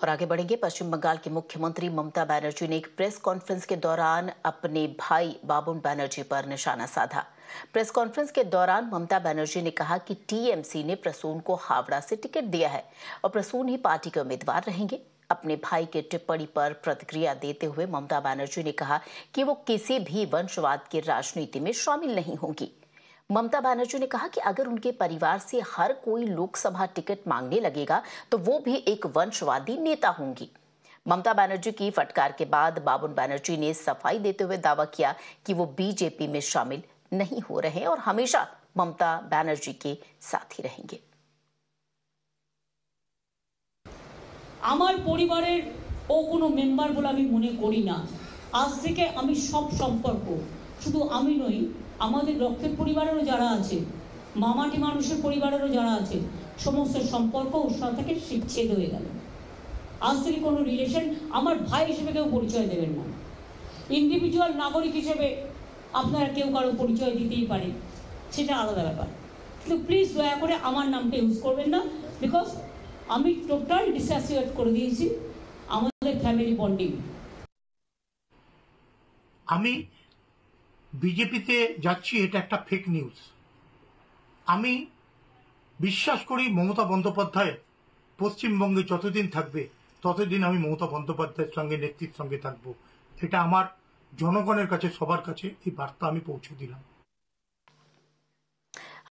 और आगे बढ़ेंगे। पश्चिम बंगाल की मुख्यमंत्री ममता बनर्जी ने एक प्रेस कॉन्फ्रेंस के दौरान अपने भाई बाबुन बनर्जी पर निशाना साधा। प्रेस कॉन्फ्रेंस के दौरान ममता बनर्जी ने कहा कि टीएमसी ने प्रसून को हावड़ा से टिकट दिया है और प्रसून ही पार्टी के उम्मीदवार रहेंगे। अपने भाई की टिप्पणी पर प्रतिक्रिया देते हुए ममता बनर्जी ने कहा कि वो किसी भी वंशवाद की राजनीति में शामिल नहीं होंगी। ममता बनर्जी ने कहा कि अगर उनके परिवार से हर कोई लोकसभा टिकट मांगने लगेगा तो वो भी एक वंशवादी नेता होंगी। ममता बनर्जी की फटकार के बाद बाबुन बनर्जी ने सफाई देते हुए दावा किया कि वो बीजेपी में शामिल नहीं हो रहे और हमेशा ममता बनर्जी के साथ ही रहेंगे। আমার পরিবারের ও কোনো মেম্বার বলে আমি মনে করি না। আজ থেকে আমি সব সম্পর্ক, শুধু আমি নই, আমাদের রক্তের পরিবারেরও যারা আছে, মামাটি মানুষের পরিবারেরও যারা আছে, সমস্ত সম্পর্ক ওর সাথে শিবচ্ছেদ হয়ে গেল। আজ থেকে কোনো রিলেশন আমার ভাই হিসেবে কেউ পরিচয় দেবেন না। ইন্ডিভিজুয়াল নাগরিক হিসেবে আপনারা কেউ কারো পরিচয় দিতেই পারে, সেটা আলাদা ব্যাপার, কিন্তু প্লিজ দয়া করে আমার নামটা ইউজ করবেন না। বিকজ আমি টোটাল ডিসঅ্যাসোসিয়েট করে দিয়েছি আমাদের ফ্যামিলি বন্ডিং। আমি বিজেপিতে যাচ্ছি এটা একটা ফেক নিউজ। আমি বিশ্বাস করি মমতা বন্দ্যোপাধ্যায় পশ্চিমবঙ্গে যতদিন থাকবে ততদিন আমি মমতা বন্দ্যোপাধ্যায়ের সঙ্গে নেতৃত্বের সঙ্গে থাকবো। এটা আমার জনগণের কাছে, সবার কাছে এই বার্তা আমি পৌঁছে দিলাম।